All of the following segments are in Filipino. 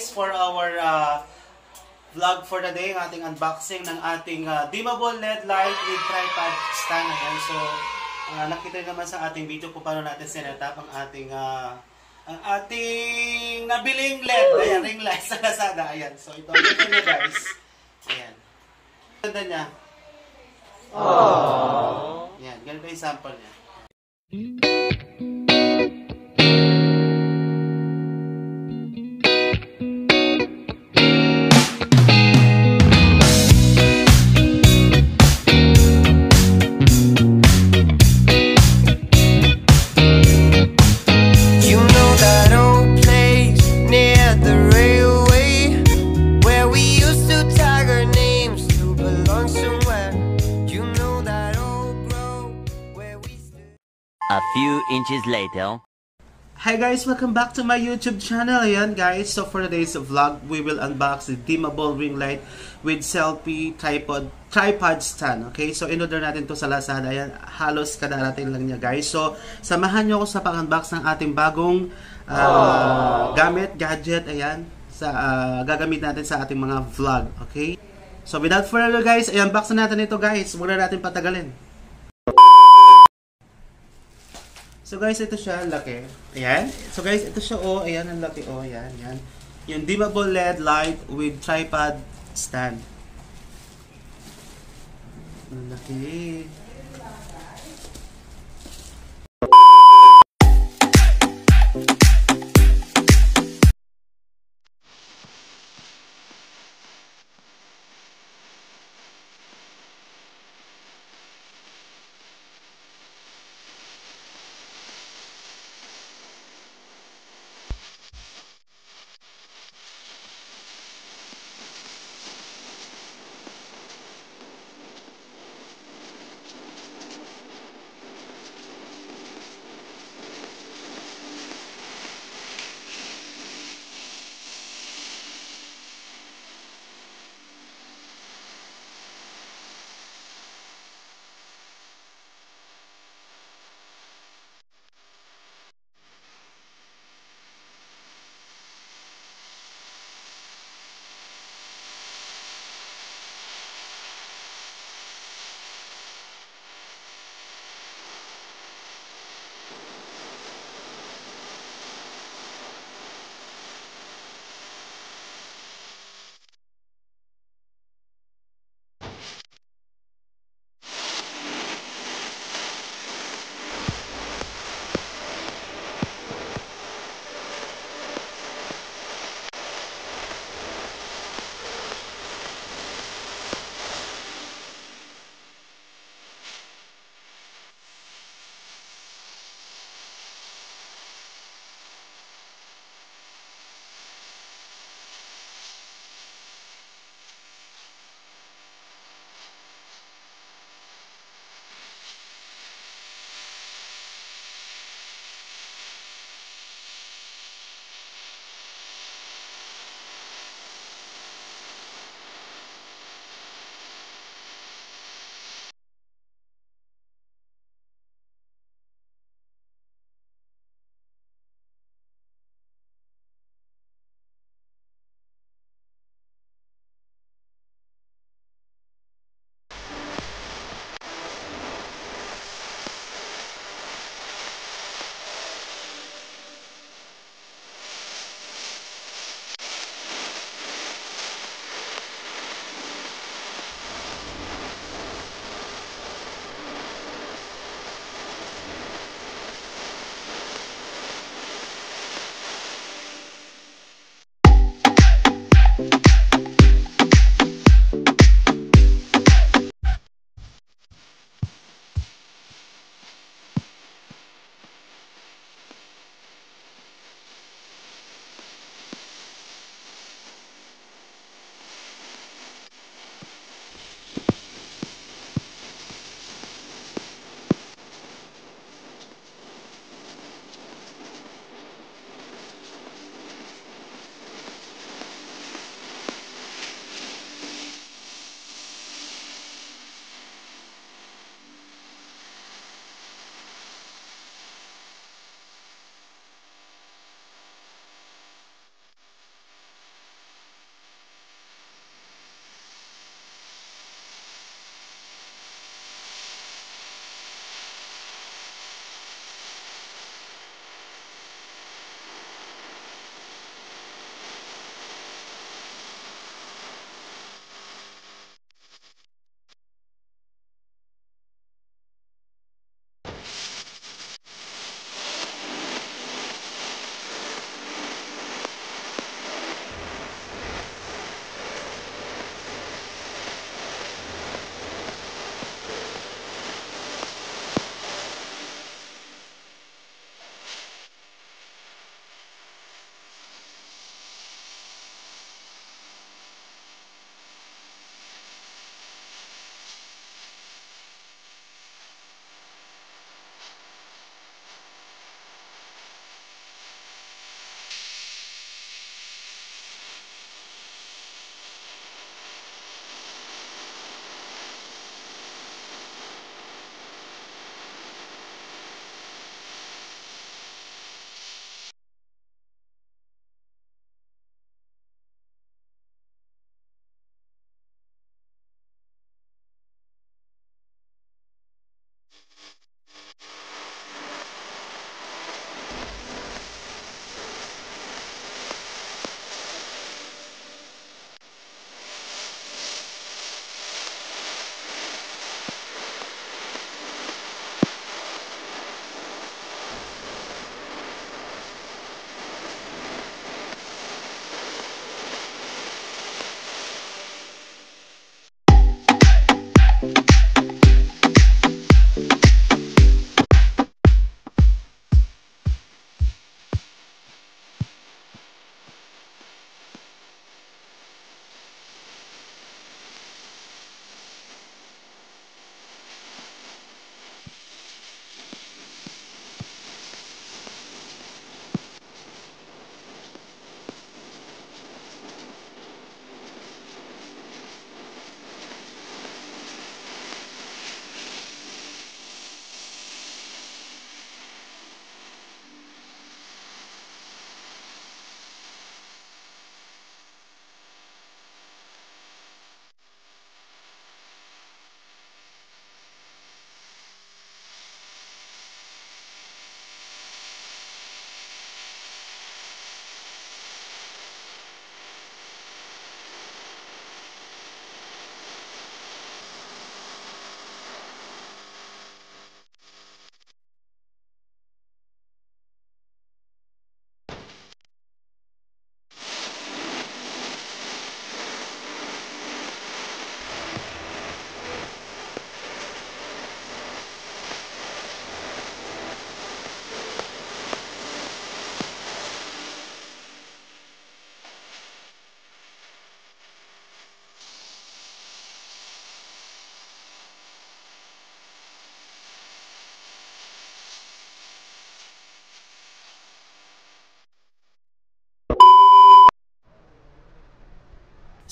guys for our vlog for the day, ang ating unboxing ng ating dimmable LED light with tripod stand. Ayan. So, nakita naman sa ating video kung paano natin sinetap ang ating nabiling LED. Ayan, ring light sa Lazada. Ayan. So, ito. Ito na guys. Ayan. Ganda niya. Aww. Ayan. Ganito yung sample niya. A few inches later. Hi guys, welcome back to my YouTube channel. Ayan guys, so for today's vlog, we will unbox the dimmable ring light with selfie tripod stand. Okay, so in-order natin to sa Lazada. Ayan, halos kadarating lang niya guys. So, samahan nyo ako sa pang-unbox ng ating bagong gadget. Ayan, sa gagamit natin sa ating mga vlog. Okay, so without further guys, i-unbox na natin ito guys. Muna natin patagalin. So guys, ito siya, laki. Ayan. So guys, ito siya, oh. Ayan, ang laki, oh. Ayan, ayan. Yung dimmable LED light with tripod stand. Ang laki.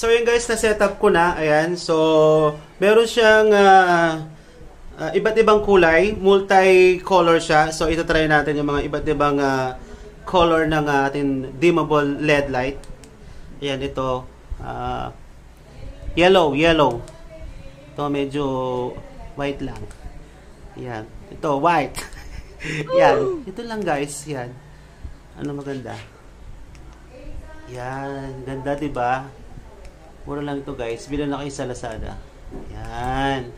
So yun guys, na-setup ko na. Ayan. So, meron siyang iba't ibang kulay. Multi-color siya. So, ito try natin yung mga iba't ibang color ng ating dimmable LED light. Ayan, ito. Yellow. Ito medyo white lang. Ayan. Ito, white. Yan. Ito lang guys. Yan. Ano maganda? Yan. Ganda, diba? Mura lang ito guys. Bilan na kayo sa Lazada. Yan.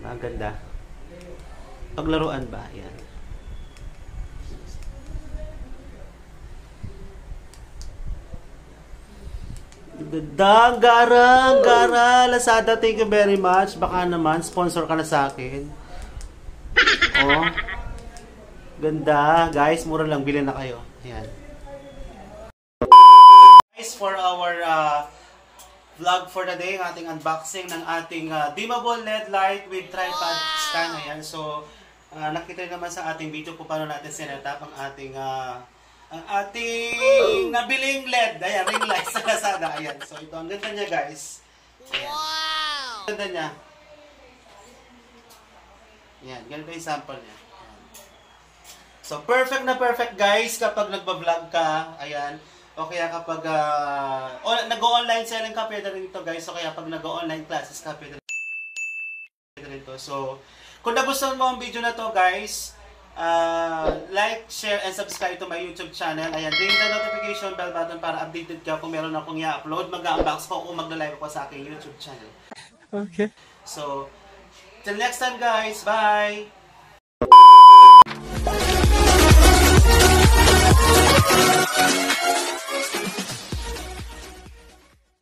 Maganda. Paglaruan ba? Yan. Ganda. Gara. Lazada, thank you very much. Baka naman, sponsor ka na sa akin. Oh. Ganda. Guys, mura lang. Bilhin na kayo. Yan. For our vlog for the day, ang ating unboxing ng ating dimmable LED light with tripod stand. Ayan. So, nakita naman sa ating video kung paano natin sinetap ang ating nabiling LED. Ayan, ring light sa Lazada. Ayan. So, ito. Ang ganda niya, guys. Ayan. Wow! Ganda niya. Ayan. Ganito yung sample niya. Ayan. So, perfect na perfect, guys, kapag nagbablog ka. Ayan. O kaya kapag nag-online selling ka, pwede rin ito guys. O kaya pag nag-online classes ka, pwede rin ito. So, kung nagustuhan mo ang video na to guys, like, share, and subscribe to my YouTube channel. Ayan, ring the notification bell button para updated ka kung meron akong i-upload. Mag-unbox ko kung magla-live ako sa aking YouTube channel. Okay. So, till next time guys. Bye!